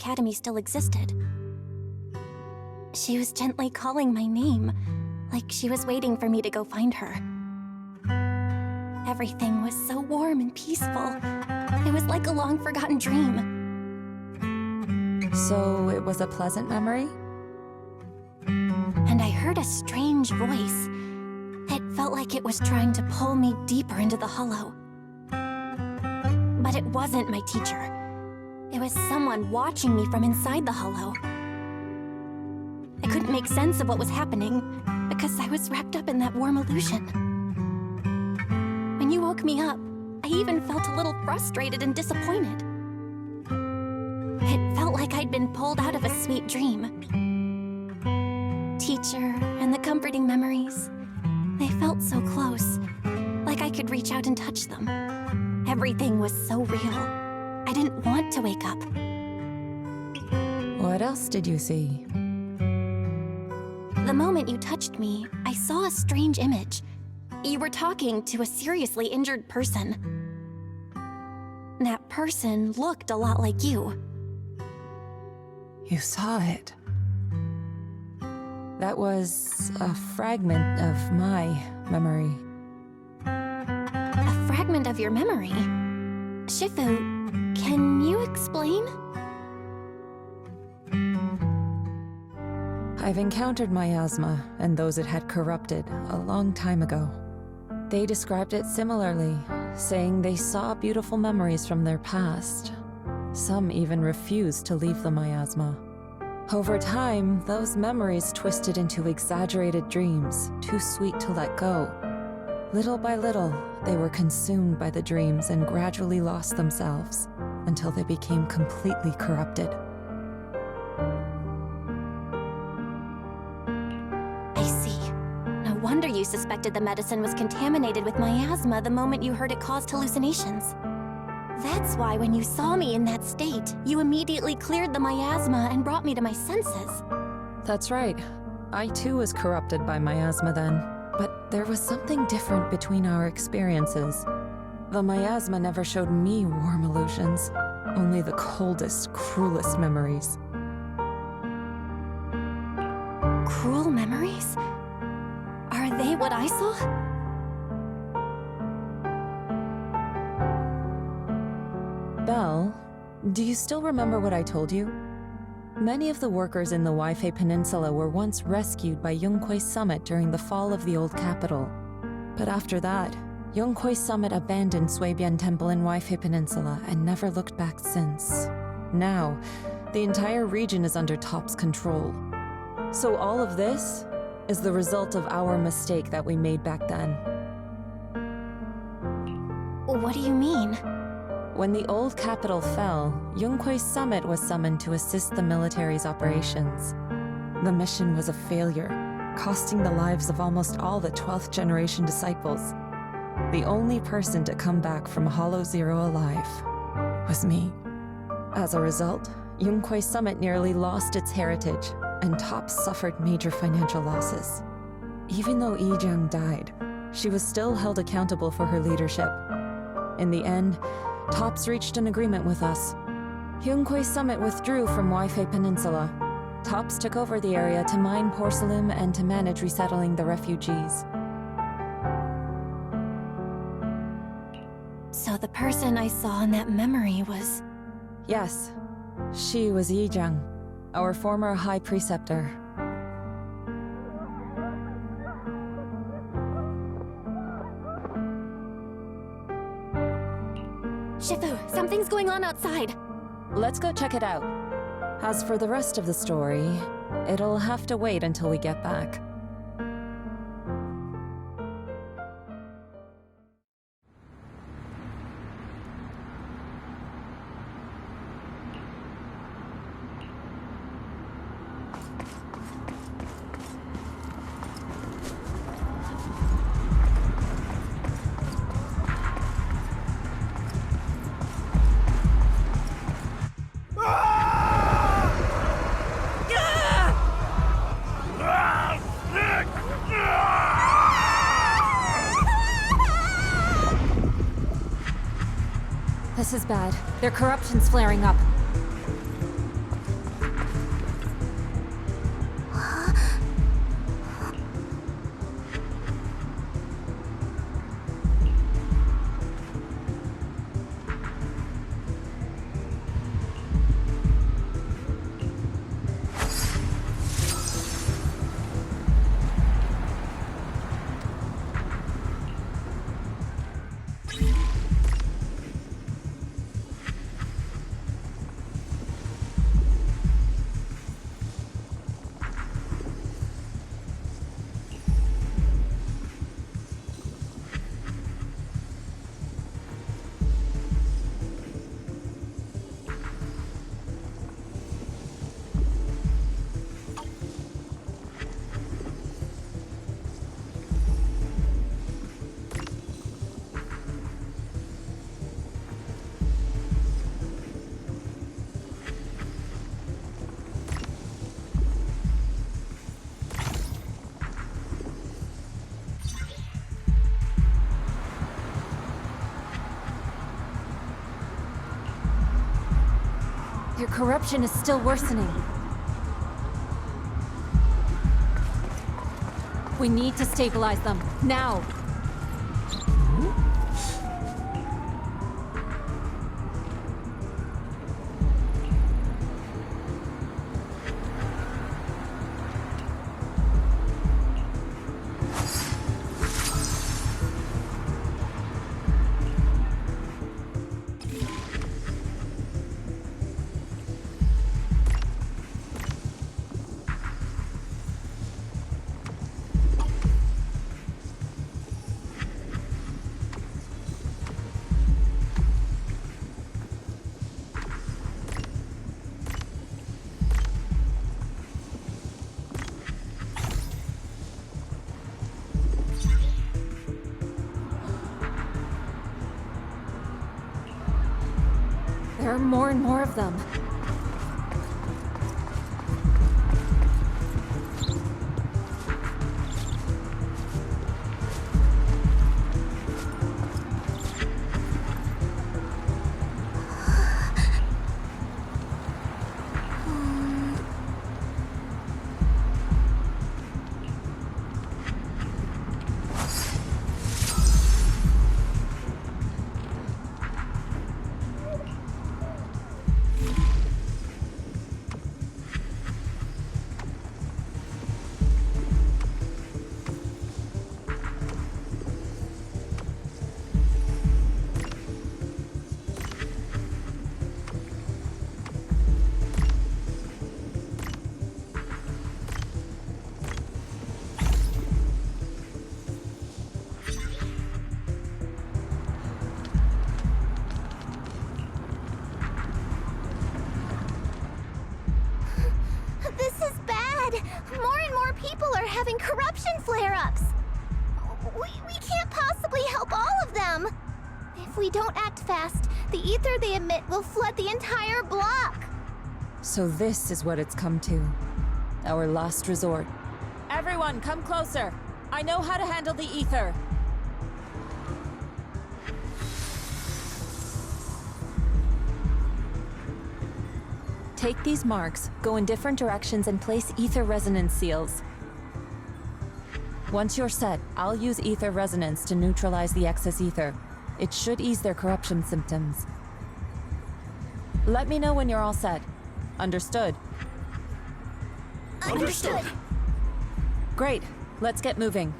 academy still existed. She was gently calling my name, like she was waiting for me to go find her. Everything was so warm and peaceful. It was like a long-forgotten dream. So it was a pleasant memory? And I heard a strange voice. It felt like it was trying to pull me deeper into the hollow. But it wasn't my teacher. It was someone watching me from inside the hollow. I couldn't make sense of what was happening because I was wrapped up in that warm illusion. When you woke me up, I even felt a little frustrated and disappointed. It felt like I'd been pulled out of a sweet dream. Teacher and the comforting memories, they felt so close, like I could reach out and touch them. Everything was so real. I didn't want to wake up. What else did you see? The moment you touched me, I saw a strange image. You were talking to a seriously injured person. That person looked a lot like you. You saw it. That was a fragment of my memory. A fragment of your memory? Shifu, can you explain? I've encountered Miasma and those it had corrupted a long time ago. They described it similarly, saying they saw beautiful memories from their past. Some even refused to leave the Miasma. Over time, those memories twisted into exaggerated dreams, too sweet to let go. Little by little, they were consumed by the dreams and gradually lost themselves, until they became completely corrupted. I see. No wonder you suspected the medicine was contaminated with miasma the moment you heard it caused hallucinations. That's why when you saw me in that state, you immediately cleared the miasma and brought me to my senses. That's right. I too was corrupted by miasma then, but there was something different between our experiences. The miasma never showed me warm illusions, only the coldest, cruelest memories. Cruel memories? Are they what I saw? Belle, do you still remember what I told you? Many of the workers in the Waifei Peninsula were once rescued by Yongkui's summit during the fall of the old capital. But after that, Yongkui's summit abandoned Suibian Temple in Waifei Peninsula and never looked back since. Now, the entire region is under Top's control. So all of this is the result of our mistake that we made back then. What do you mean? When the old capital fell, Yongkui's summit was summoned to assist the military's operations. The mission was a failure, costing the lives of almost all the 12th generation disciples. The only person to come back from Hollow Zero alive was me. As a result, Yongkui's summit nearly lost its heritage, and Top suffered major financial losses. Even though Yijang died, she was still held accountable for her leadership. In the end, Tops reached an agreement with us. Yongkui's summit withdrew from Waifei Peninsula. Tops took over the area to mine porcelain and to manage resettling the refugees. So the person I saw in that memory was... Yes, she was Yijang, our former high preceptor. Shifu, something's going on outside. Let's go check it out. As for the rest of the story, it'll have to wait until we get back. This is bad. Their corruption's flaring up. corruption is still worsening. We need to stabilize them, now! There are more and more of them. Having corruption flare-ups. We can't possibly help all of them. If we don't act fast, the ether they emit will flood the entire block. So this is what it's come to. Our last resort. Everyone, come closer. I know how to handle the ether. Take these marks, go in different directions, and place ether resonance seals. Once you're set, I'll use ether resonance to neutralize the excess ether. It should ease their corruption symptoms. Let me know when you're all set. Understood? Understood. Great. Let's get moving.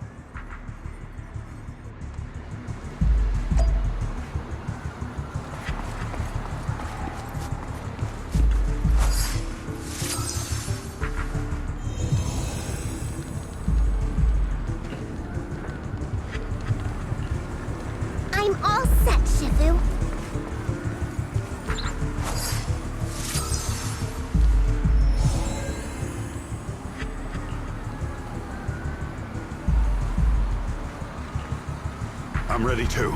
I'm all set, Shifu. I'm ready too.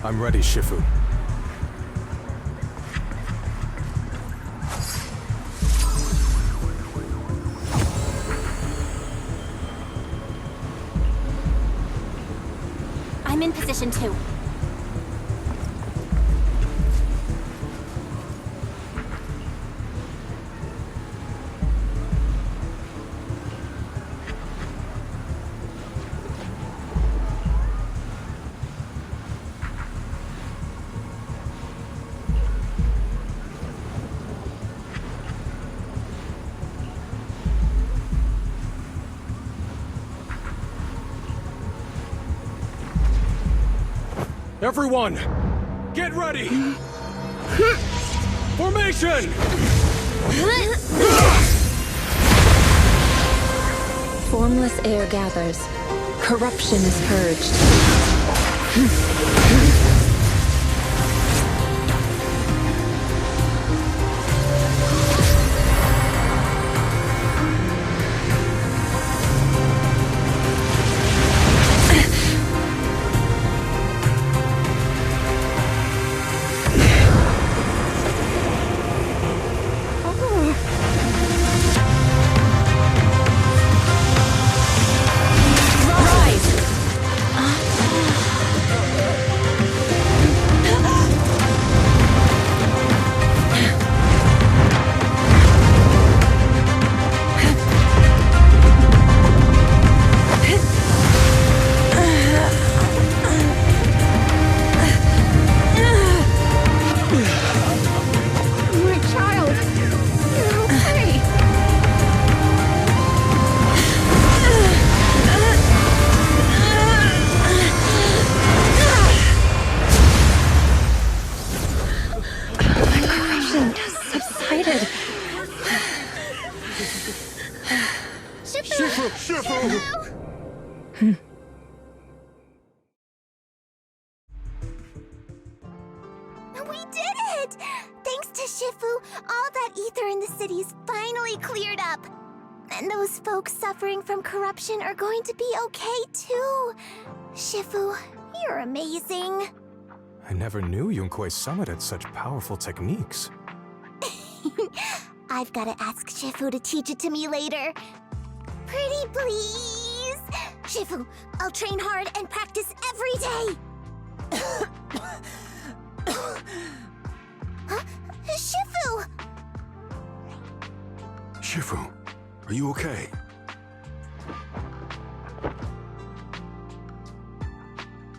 I'm ready, Shifu. I'm in position too. Everyone, get ready! Formation! Formless air gathers. Corruption is purged. Shifu! We did it! Thanks to Shifu, all that ether in the city's finally cleared up. And those folks suffering from corruption are going to be okay too. Shifu, you're amazing. I never knew Yunque's summit had such powerful techniques. I've got to ask Shifu to teach it to me later. Pretty please? Shifu, I'll train hard and practice every day. Huh? Shifu! Shifu, are you okay?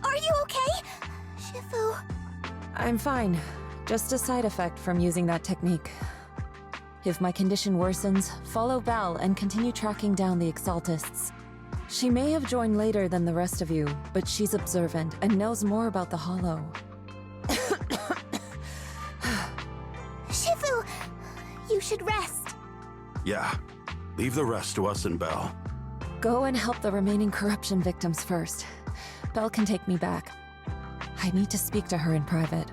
Are you okay? Shifu... I'm fine. Just a side effect from using that technique. If my condition worsens, follow Val and continue tracking down the Exaltists. She may have joined later than the rest of you, but she's observant and knows more about the Hollow. Shifu, you should rest. Yeah, leave the rest to us and Belle. Go and help the remaining corruption victims first. Belle can take me back. I need to speak to her in private.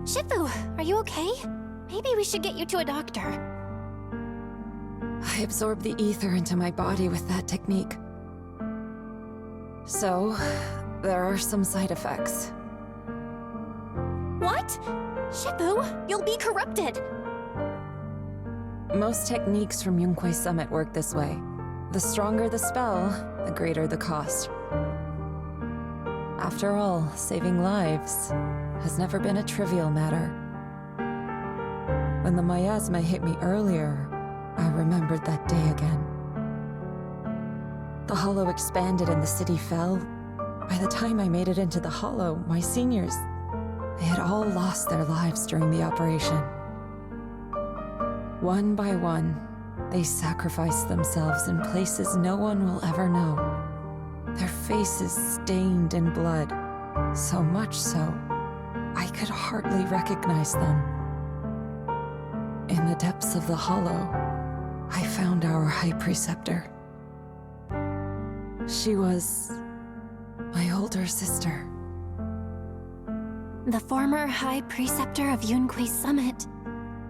Shifu, are you okay? Maybe we should get you to a doctor. I absorbed the ether into my body with that technique. So, there are some side effects. What? Shifu, you'll be corrupted. Most techniques from Yunque's summit work this way. The stronger the spell, the greater the cost. After all, saving lives has never been a trivial matter. When the miasma hit me earlier, I remembered that day again. The Hollow expanded and the city fell. By the time I made it into the Hollow, my seniors, they had all lost their lives during the operation. One by one, they sacrificed themselves in places no one will ever know. Their faces stained in blood, so much so, I could hardly recognize them. In the depths of the Hollow, I found our High Preceptor. She was my older sister. The former High Preceptor of Yunque's summit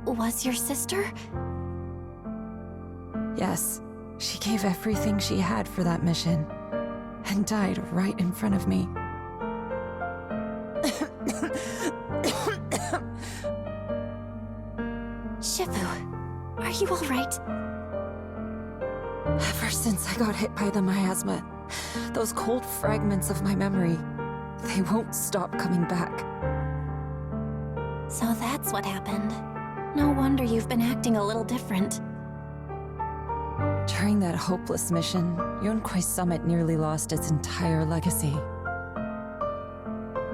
was your sister? Yes, she gave everything she had for that mission, and died right in front of me. Shifu, are you all right? Ever since I got hit by the miasma, those cold fragments of my memory, they won't stop coming back. So that's what happened. No wonder you've been acting a little different. During that hopeless mission, Yunque's summit nearly lost its entire legacy.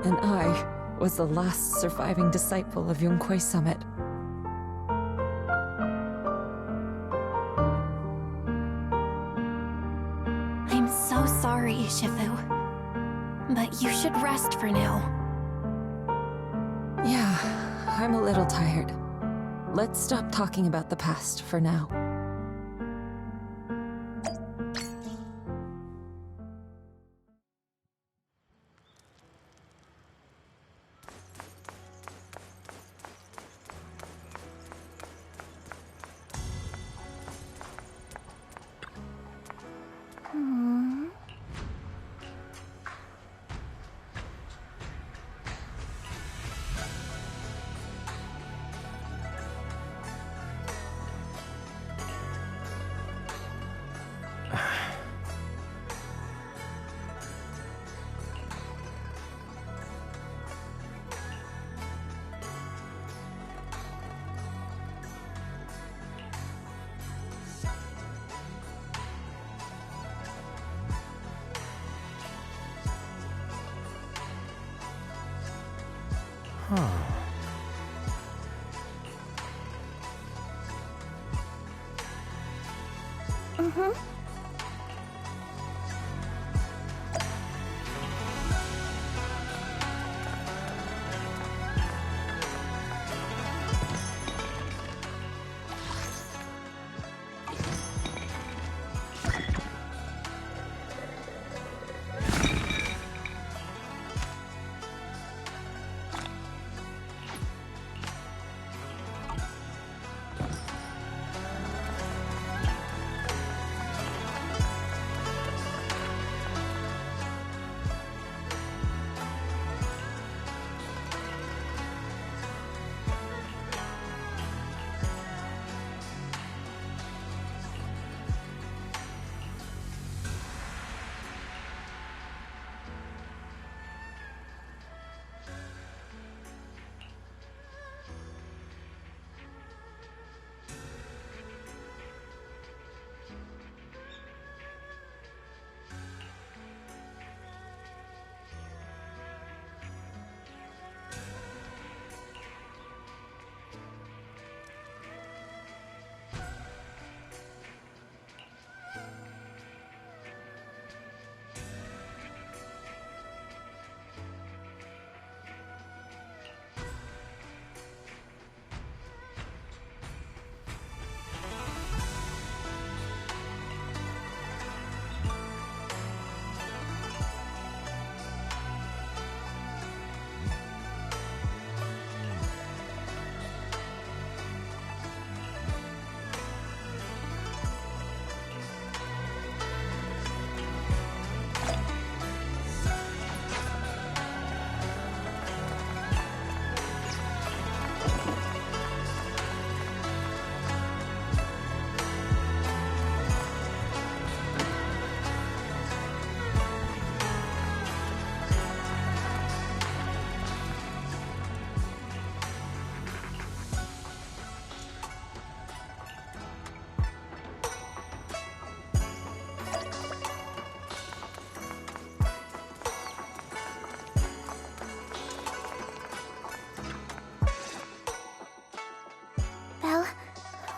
And I was the last surviving disciple of Yunque's summit. I'm so sorry, Shifu. But you should rest for now. Yeah, I'm a little tired. Let's stop talking about the past for now.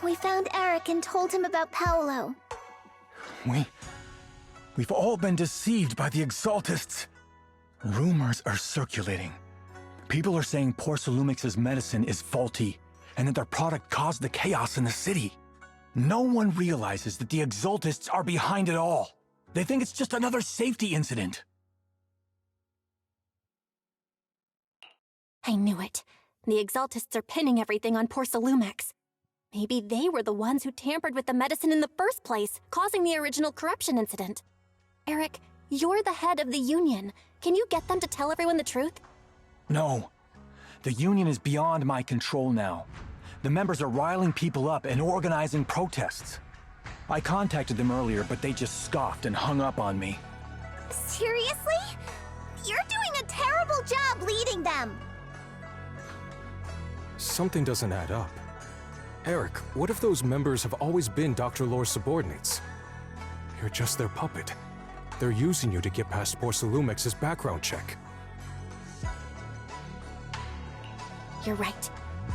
We found Eric and told him about Paolo. We've all been deceived by the Exaltists. Rumors are circulating. People are saying Porcelumix's medicine is faulty, and that their product caused the chaos in the city. No one realizes that the Exaltists are behind it all. They think it's just another safety incident. I knew it. The Exaltists are pinning everything on Porcelumix. Maybe they were the ones who tampered with the medicine in the first place, causing the original corruption incident. Eric, you're the head of the Union. Can you get them to tell everyone the truth? No. The Union is beyond my control now. The members are riling people up and organizing protests. I contacted them earlier, but they just scoffed and hung up on me. Seriously? You're doing a terrible job leading them. Something doesn't add up. Eric, what if those members have always been Dr. Lore's subordinates? You're just their puppet. They're using you to get past Porcelumix's background check. You're right.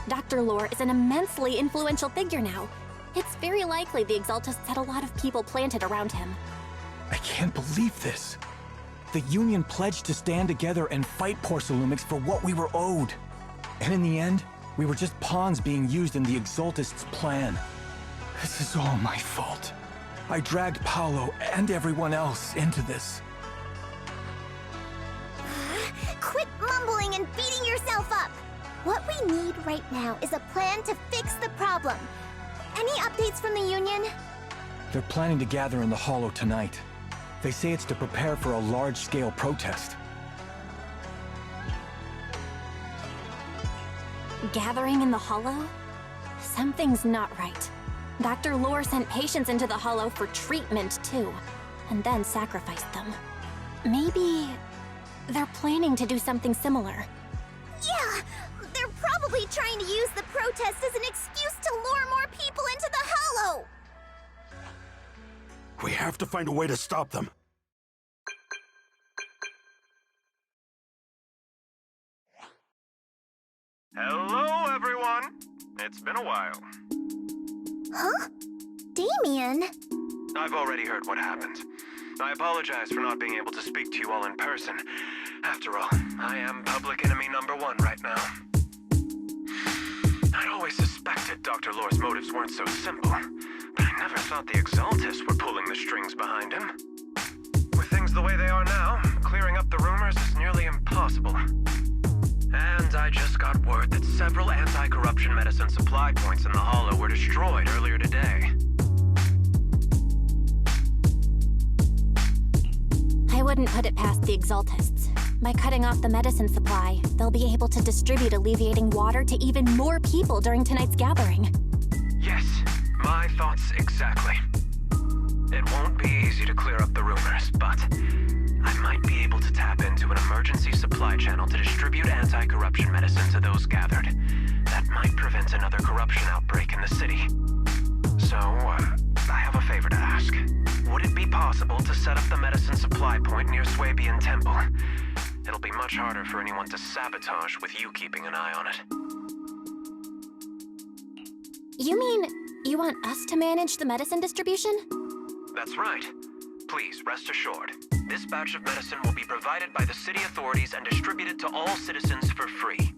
Dr. Lore is an immensely influential figure now. It's very likely the Exaltists had a lot of people planted around him. I can't believe this. The Union pledged to stand together and fight Porcelumix for what we were owed. And in the end, we were just pawns being used in the Exaltists' plan. This is all my fault. I dragged Paolo and everyone else into this. Quit mumbling and beating yourself up. What we need right now is a plan to fix the problem. Any updates from the Union? They're planning to gather in the Hollow tonight. They say it's to prepare for a large-scale protest. Gathering in the Hollow? Something's not right. Dr. Lore sent patients into the Hollow for treatment, too, and then sacrificed them. Maybe they're planning to do something similar. Yeah, they're probably trying to use the protest as an excuse to lure more people into the Hollow. We have to find a way to stop them. Hello, everyone! It's been a while. Huh? Damien? I've already heard what happened. I apologize for not being able to speak to you all in person. After all, I am public enemy #1 right now. I'd always suspected Dr. Lore's motives weren't so simple, but I never thought the Exaltists were pulling the strings behind him. With things the way they are now, clearing up the rumors is nearly impossible. And I just got word that several anti-corruption medicine supply points in the Hollow were destroyed earlier today. I wouldn't put it past the Exaltists. By cutting off the medicine supply, they'll be able to distribute alleviating water to even more people during tonight's gathering. Yes, my thoughts exactly. It won't be easy to clear up the rumors, but I might be able to tap into an emergency supply channel to distribute anti-corruption medicine to those gathered. That might prevent another corruption outbreak in the city. So, I have a favor to ask. Would it be possible to set up the medicine supply point near Swabian Temple? It'll be much harder for anyone to sabotage with you keeping an eye on it. You mean you want us to manage the medicine distribution? That's right. Please, rest assured. This batch of medicine will be provided by the city authorities and distributed to all citizens for free.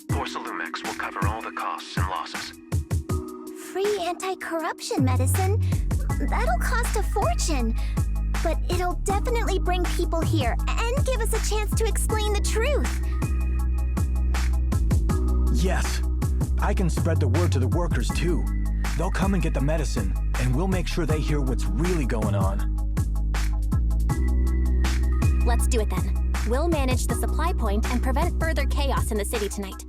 Porcelumix will cover all the costs and losses. Free anti-corruption medicine? That'll cost a fortune. But it'll definitely bring people here and give us a chance to explain the truth. Yes. I can spread the word to the workers, too. They'll come and get the medicine, and we'll make sure they hear what's really going on. Let's do it then. We'll manage the supply point and prevent further chaos in the city tonight.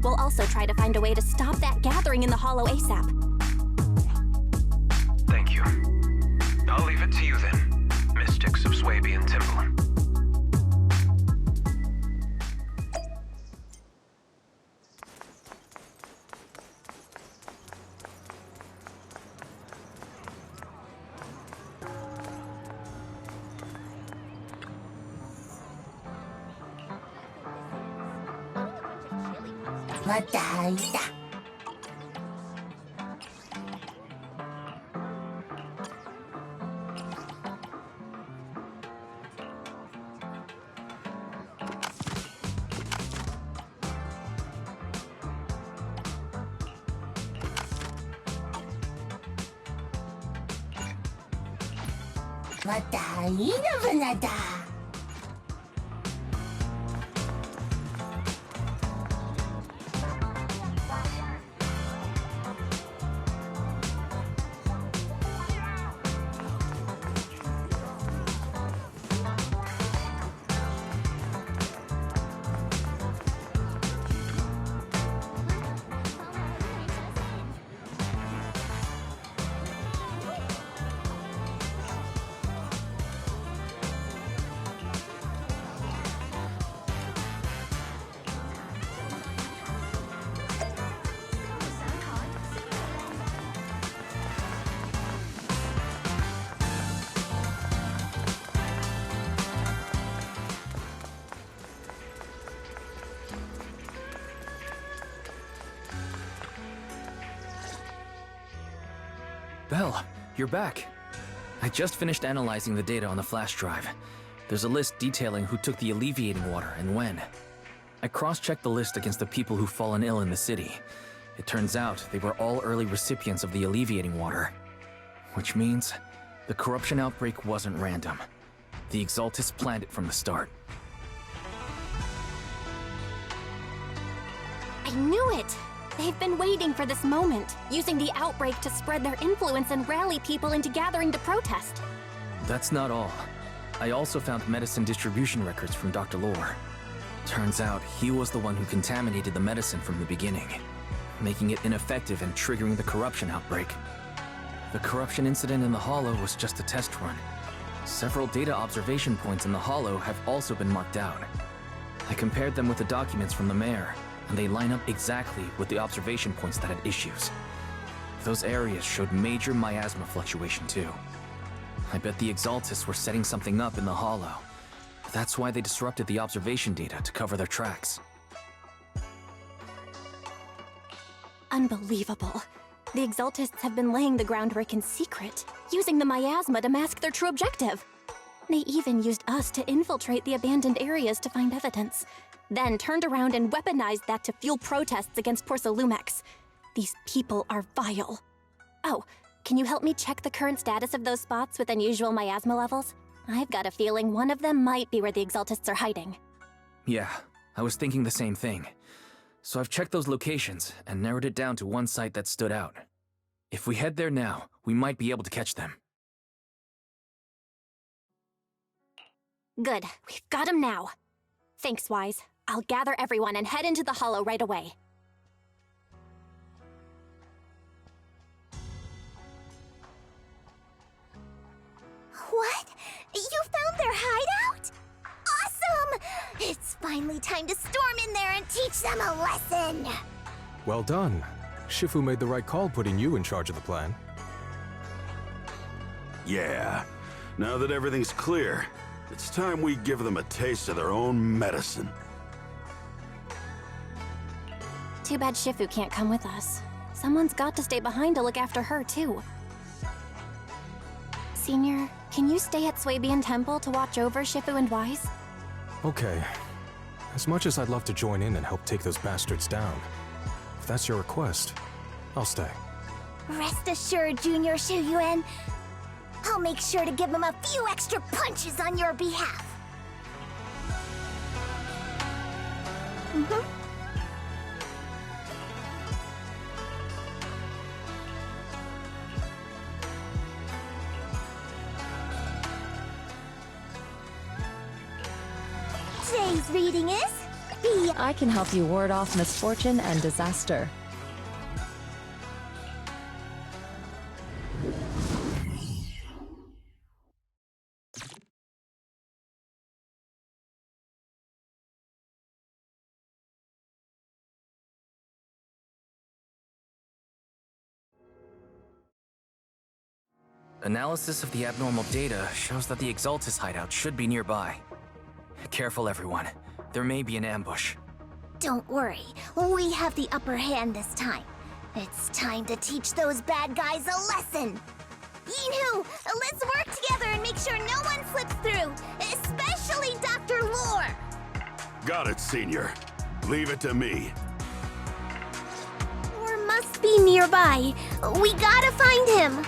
We'll also try to find a way to stop that gathering in the Hollow ASAP. Thank you. I'll leave it to you then, mystics of Swabian Temple. Belle, you're back. I just finished analyzing the data on the flash drive. There's a list detailing who took the alleviating water and when. I cross-checked the list against the people who've fallen ill in the city. It turns out they were all early recipients of the alleviating water. Which means the corruption outbreak wasn't random. The Exaltists planned it from the start. I knew it! They've been waiting for this moment, using the outbreak to spread their influence and rally people into gathering to protest. That's not all. I also found medicine distribution records from Dr. Lore. Turns out he was the one who contaminated the medicine from the beginning, making it ineffective and triggering the corruption outbreak. The corruption incident in the Hollow was just a test run. Several data observation points in the Hollow have also been marked out. I compared them with the documents from the mayor, and they line up exactly with the observation points that had issues. Those areas showed major miasma fluctuation too. I bet the Exaltists were setting something up in the Hollow. That's why they disrupted the observation data to cover their tracks. Unbelievable. The Exaltists have been laying the groundwork in secret, using the miasma to mask their true objective. They even used us to infiltrate the abandoned areas to find evidence, then turned around and weaponized that to fuel protests against Porcelumex. These people are vile. Oh, can you help me check the current status of those spots with unusual miasma levels? I've got a feeling one of them might be where the Exaltists are hiding. Yeah, I was thinking the same thing. So I've checked those locations and narrowed it down to one site that stood out. If we head there now, we might be able to catch them. Good, we've got him now. Thanks, Wise. I'll gather everyone and head into the Hollow right away. What? You found their hideout? Awesome! It's finally time to storm in there and teach them a lesson! Well done. Shifu made the right call putting you in charge of the plan. Yeah. Now that everything's clear, it's time we give them a taste of their own medicine. Too bad Shifu can't come with us. Someone's got to stay behind to look after her, too. Senior, can you stay at Swabian Temple to watch over Shifu and Wise? Okay. As much as I'd love to join in and help take those bastards down, if that's your request, I'll stay. Rest assured, Junior Shuyuan, I'll make sure to give them a few extra punches on your behalf. Today's reading is B. I can help you ward off misfortune and disaster. Analysis of the abnormal data shows that the Exaltis hideout should be nearby. Careful, everyone. There may be an ambush. Don't worry, we have the upper hand this time. It's time to teach those bad guys a lesson. Yinhu, let's work together and make sure no one slips through, especially Dr. Lore. Got it, Senior. Leave it to me. Lore must be nearby. We gotta find him.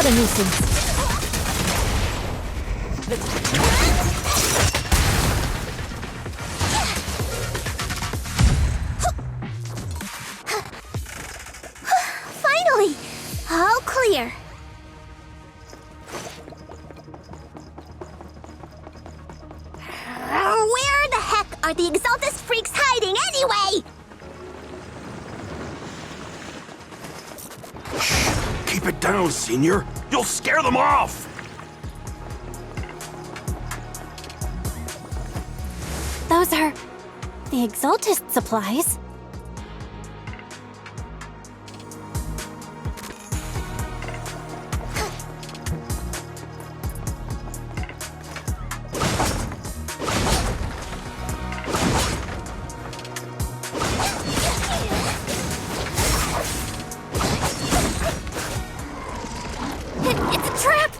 What a nuisance. Finally! All clear. Where the heck are the Exaltist freaks hiding anyway? Keep it down, Senior. You'll scare them off! Those are the Exaltist supplies. It's a trap!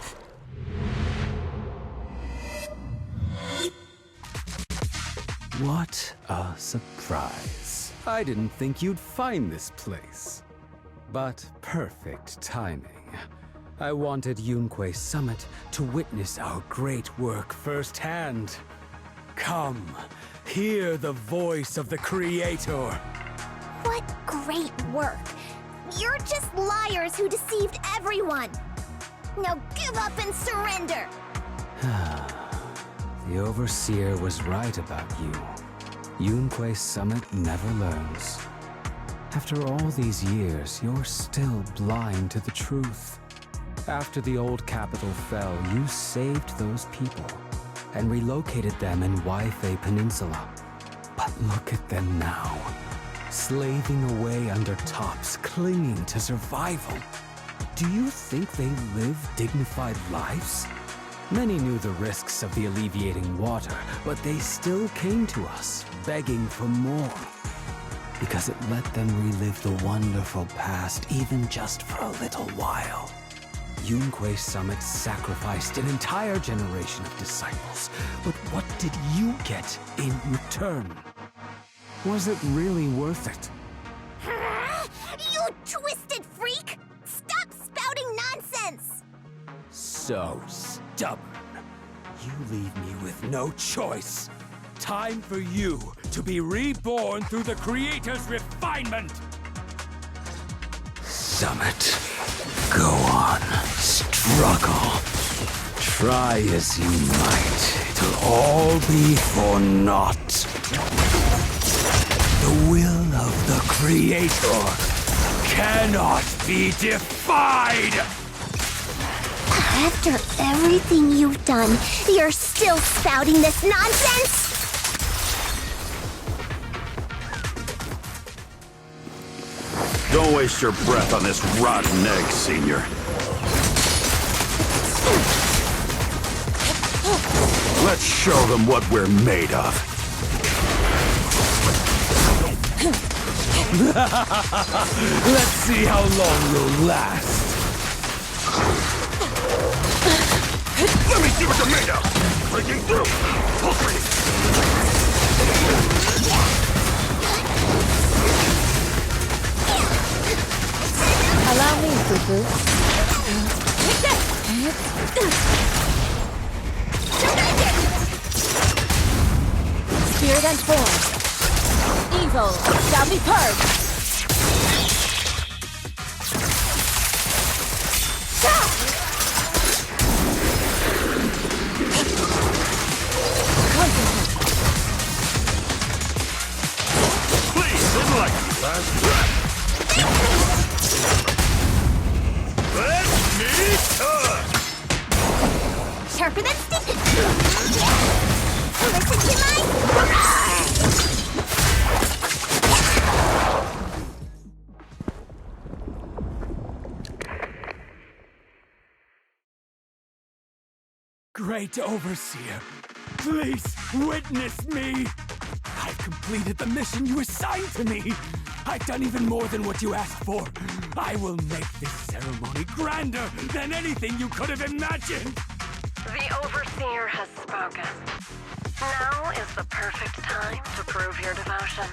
What a surprise. I didn't think you'd find this place. But perfect timing. I wanted Yunquei Summit to witness our great work firsthand. Come, hear the voice of the Creator. What great work! You're just liars who deceived everyone! Now give up and surrender! The Overseer was right about you. Yunquei Summit never learns. After all these years, you're still blind to the truth. After the old capital fell, you saved those people and relocated them in Waifei Peninsula. But look at them now, slaving away under tops, clinging to survival. Do you think they live dignified lives? Many knew the risks of the alleviating water, but they still came to us, begging for more. Because it let them relive the wonderful past, even just for a little while. Yunquei Summit sacrificed an entire generation of disciples, but what did you get in return? Was it really worth it? You twisted freak! Stop spouting nonsense! So stubborn. You leave me with no choice. Time for you to be reborn through the Creator's refinement! Summit, go on, struggle. Try as you might, it'll all be for naught. The will of the Creator cannot be defied! After everything you've done, you're still spouting this nonsense? Don't waste your breath on this rotten egg, Senior. Let's show them what we're made of. Let's see how long you'll last. Let me see what you're made of! Breaking through! Pulsating! Allow me, Fufu. Spirit and form. Evil shall be purged. Please, enlighten last breath! Let me touch! Sharper than stick! Listen to my... Great Overseer, please witness me! I've completed the mission you assigned to me! I've done even more than what you asked for! I will make this ceremony grander than anything you could have imagined! The Overseer has spoken. Now is the perfect time to prove your devotion.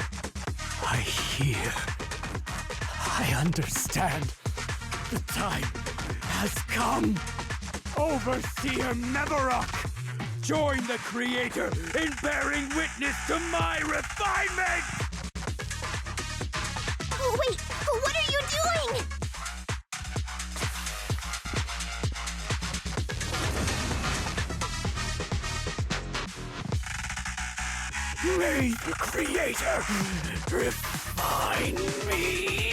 I hear. I understand. The time has come! Overseer Mevarok! Join the Creator in bearing witness to my refinement! Wait, what are you doing? May the Creator refine me!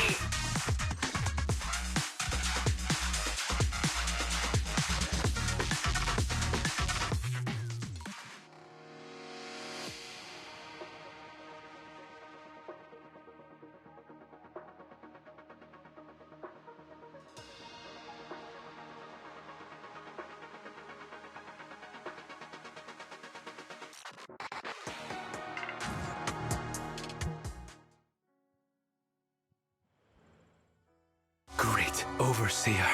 Great Overseer.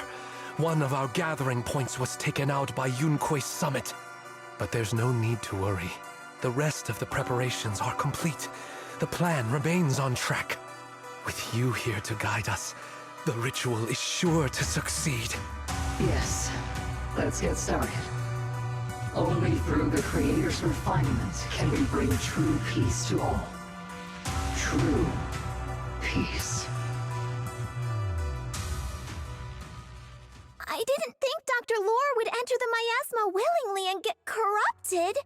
One of our gathering points was taken out by Yunque's summit. But there's no need to worry. The rest of the preparations are complete. The plan remains on track. With you here to guide us, the ritual is sure to succeed. Yes, let's get started. Only through the Creator's refinement can we bring true peace to all. True peace. I didn't think Dr. Lore would enter the Miasma willingly and get corrupted.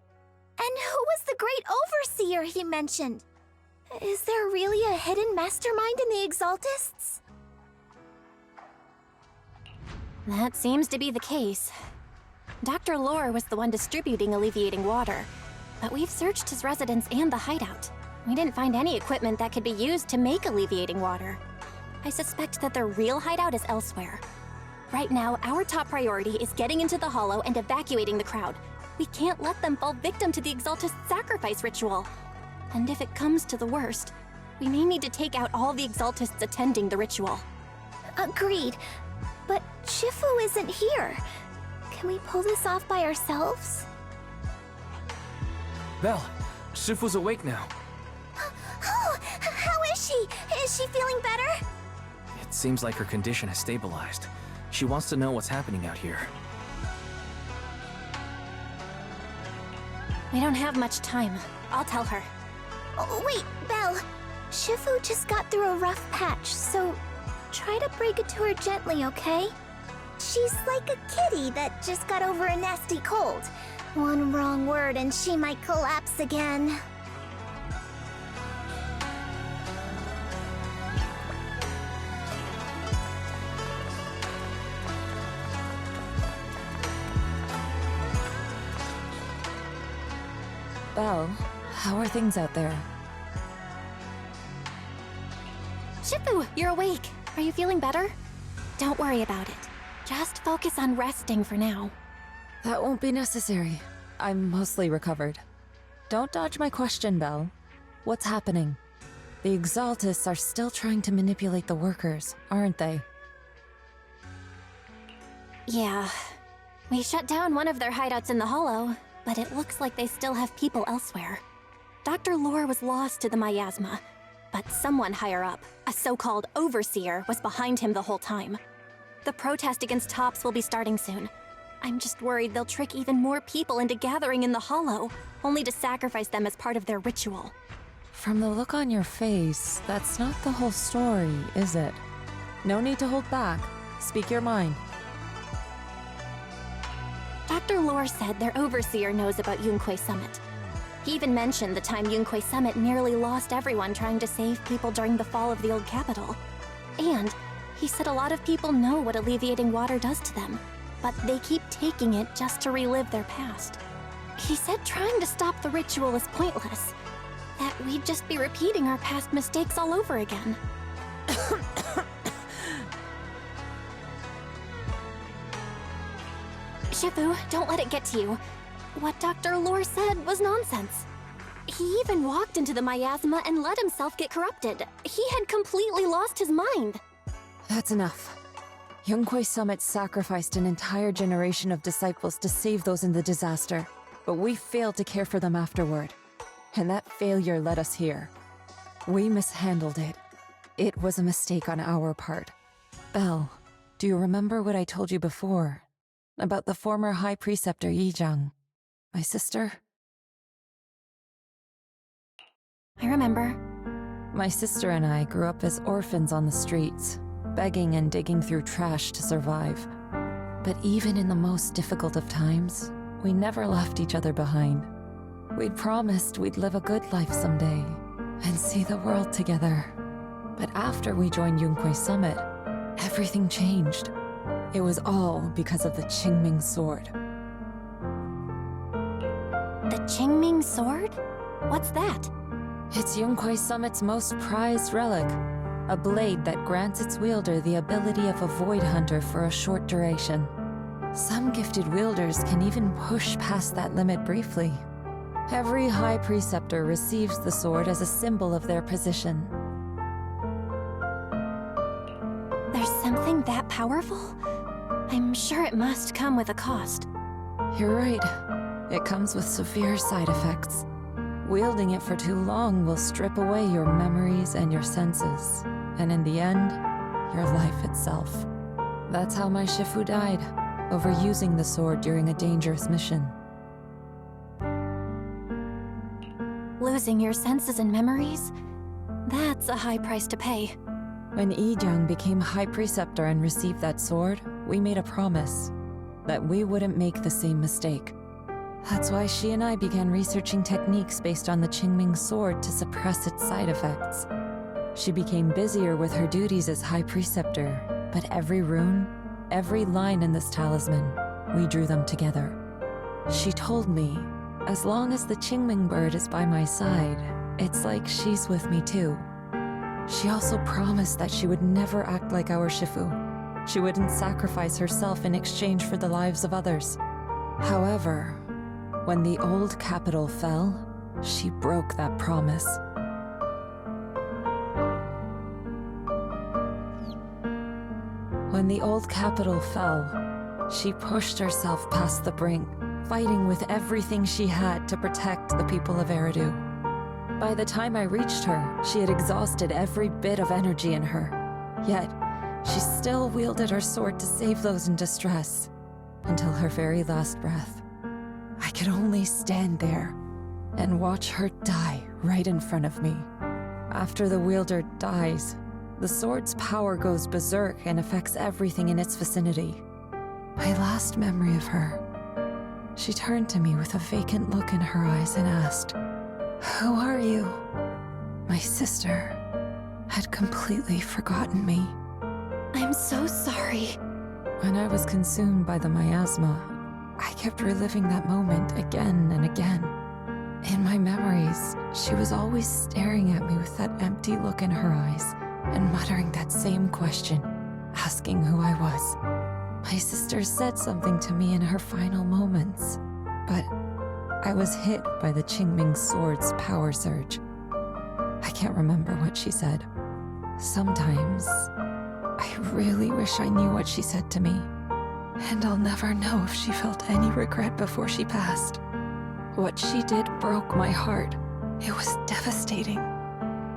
And who was the great overseer he mentioned? Is there really a hidden mastermind in the Exaltists? That seems to be the case. Dr. Lore was the one distributing alleviating water, but we've searched his residence and the hideout. We didn't find any equipment that could be used to make alleviating water. I suspect that their real hideout is elsewhere. Right now, our top priority is getting into the Hollow and evacuating the crowd. We can't let them fall victim to the Exaltist sacrifice ritual. And if it comes to the worst, we may need to take out all the Exaltists attending the ritual. Agreed. But Shifu isn't here. Can we pull this off by ourselves? Belle, Shifu's awake now. Oh, how is she? Is she feeling better? It seems like her condition has stabilized. She wants to know what's happening out here. We don't have much time. I'll tell her. Oh, wait, Belle. Shifu just got through a rough patch, so try to break it to her gently, okay? She's like a kitty that just got over a nasty cold. One wrong word and she might collapse again. Belle, how are things out there? Shifu, you're awake. Are you feeling better? Don't worry about it. Just focus on resting for now. That won't be necessary. I'm mostly recovered. Don't dodge my question, Belle. What's happening? The Exaltists are still trying to manipulate the workers, aren't they? Yeah. We shut down one of their hideouts in the Hollow, but it looks like they still have people elsewhere. Dr. Lore was lost to the Miasma, but someone higher up, a so-called overseer, was behind him the whole time. The protest against Tops will be starting soon. I'm just worried they'll trick even more people into gathering in the Hollow, only to sacrifice them as part of their ritual. From the look on your face, that's not the whole story, is it? No need to hold back. Speak your mind. Dr. Lore said their overseer knows about Yunque's summit. He even mentioned the time Yunque's summit nearly lost everyone trying to save people during the fall of the old capital. And he said a lot of people know what alleviating water does to them, but they keep taking it just to relive their past. He said trying to stop the ritual is pointless, that we'd just be repeating our past mistakes all over again. Shifu, don't let it get to you. What Dr. Lore said was nonsense. He even walked into the miasma and let himself get corrupted. He had completely lost his mind. That's enough. Yunque's summit sacrificed an entire generation of disciples to save those in the disaster, but we failed to care for them afterward. And that failure led us here. We mishandled it. It was a mistake on our part. Belle, Do you remember what I told you before? About the former High Preceptor Yizhang? My sister? I remember. My sister and I grew up as orphans on the streets, begging and digging through trash to survive. But even in the most difficult of times, we never left each other behind. We'd promised we'd live a good life someday and see the world together. But after we joined Yunkwei Summit, everything changed. It was all because of the Qingming sword. The Qingming sword? What's that? It's Yunkwei Summit's most prized relic, a blade that grants its wielder the ability of a void hunter for a short duration. Some gifted wielders can even push past that limit briefly. Every High Preceptor receives the sword as a symbol of their position. There's something that powerful? I'm sure it must come with a cost. You're right. It comes with severe side effects. Wielding it for too long will strip away your memories and your senses, and in the end, your life itself. That's how my Shifu died, overusing the sword during a dangerous mission. Losing your senses and memories? That's a high price to pay. When Yizhang became High Preceptor and received that sword, we made a promise that we wouldn't make the same mistake. That's why she and I began researching techniques based on the Qingming sword to suppress its side effects. She became busier with her duties as High Preceptor, but every rune, every line in this talisman, we drew them together. She told me, as long as the Qingming bird is by my side, it's like she's with me too. She also promised that she would never act like our Shifu. She wouldn't sacrifice herself in exchange for the lives of others. However, when the old capital fell, she broke that promise. When the old capital fell, she pushed herself past the brink, fighting with everything she had to protect the people of Eridu. By the time I reached her, she had exhausted every bit of energy in her. Yet, she still wielded her sword to save those in distress, until her very last breath. I could only stand there and watch her die right in front of me. After the wielder dies, the sword's power goes berserk and affects everything in its vicinity. My last memory of her, she turned to me with a vacant look in her eyes and asked, "Who are you?" My sister had completely forgotten me. I'm so sorry. When I was consumed by the miasma, I kept reliving that moment again and again. In my memories, she was always staring at me with that empty look in her eyes and muttering that same question, asking who I was. My sister said something to me in her final moments, but I was hit by the Qingming sword's power surge. I can't remember what she said. Sometimes, I really wish I knew what she said to me. And I'll never know if she felt any regret before she passed. What she did broke my heart. It was devastating.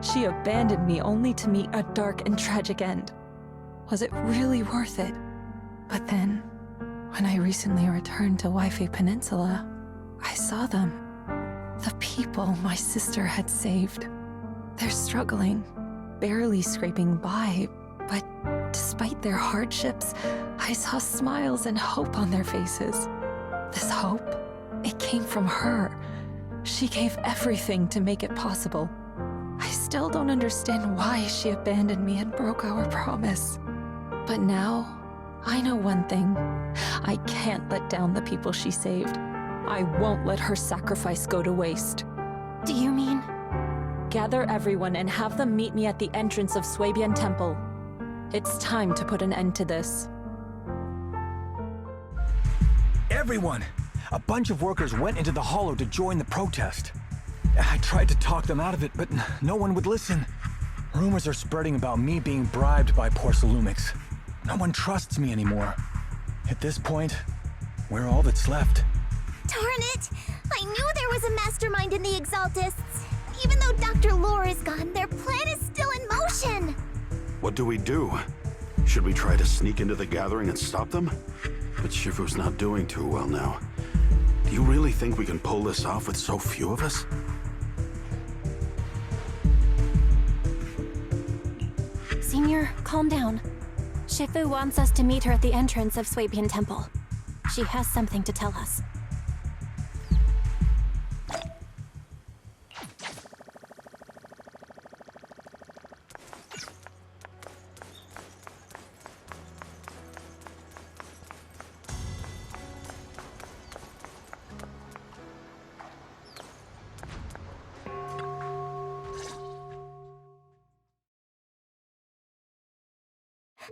She abandoned me only to meet a dark and tragic end. Was it really worth it? But then, when I recently returned to Waifei Peninsula, I saw them. The people my sister had saved. They're struggling, barely scraping by, but despite their hardships, I saw smiles and hope on their faces. This hope, it came from her. She gave everything to make it possible. I still don't understand why she abandoned me and broke our promise. But now, I know one thing. I can't let down the people she saved. I won't let her sacrifice go to waste. Do you mean? Gather everyone and have them meet me at the entrance of Suibian Temple. It's time to put an end to this. Everyone! A bunch of workers went into the hollow to join the protest. I tried to talk them out of it, but no one would listen. Rumors are spreading about me being bribed by Porcelumix. No one trusts me anymore. At this point, we're all that's left. Darn it! I knew there was a mastermind in the Exaltists. Even though Dr. Lore is gone, their plan is still in motion. What do we do? Should we try to sneak into the gathering and stop them? But Shifu's not doing too well now. Do you really think we can pull this off with so few of us? Senior, calm down. Shifu wants us to meet her at the entrance of Swabian Temple. She has something to tell us.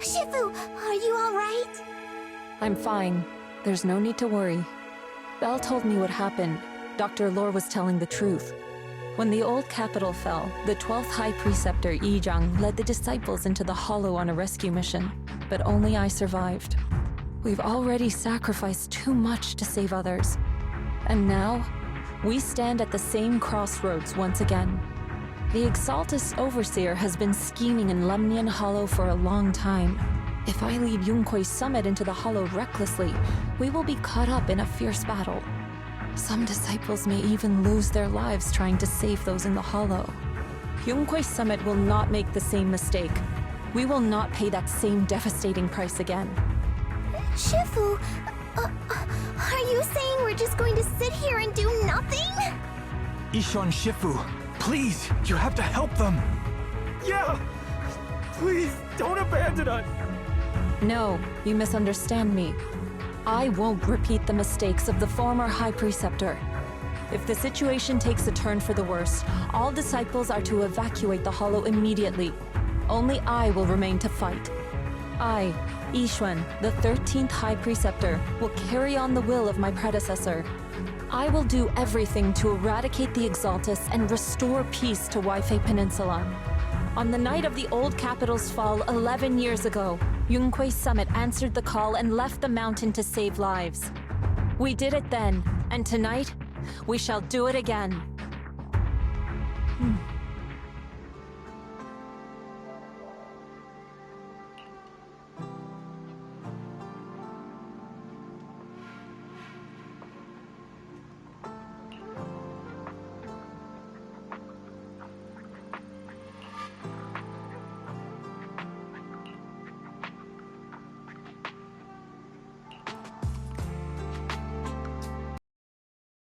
Shifu, are you alright? I'm fine. There's no need to worry. Belle told me what happened. Dr. Lore was telling the truth. When the old capital fell, the 12th High Preceptor Yi Zhang led the disciples into the Hollow on a rescue mission, but only I survived. We've already sacrificed too much to save others. And now, we stand at the same crossroads once again. The Exaltus Overseer has been scheming in Lemnian Hollow for a long time. If I lead Yunkui's summit into the Hollow recklessly, we will be caught up in a fierce battle. Some disciples may even lose their lives trying to save those in the Hollow. Yunkui's summit will not make the same mistake. We will not pay that same devastating price again. Shifu, are you saying we're just going to sit here and do nothing? Yixuan Shifu, please, you have to help them. Yeah! Please, don't abandon us! No, you misunderstand me. I won't repeat the mistakes of the former High Preceptor. If the situation takes a turn for the worse, all disciples are to evacuate the Hollow immediately. Only I will remain to fight. I, Yixuan, the 13th High Preceptor, will carry on the will of my predecessor. I will do everything to eradicate the Exaltus and restore peace to Waifei Peninsula. On the night of the old capital's fall 11 years ago, Yunkui's summit answered the call and left the mountain to save lives. We did it then, and tonight, we shall do it again.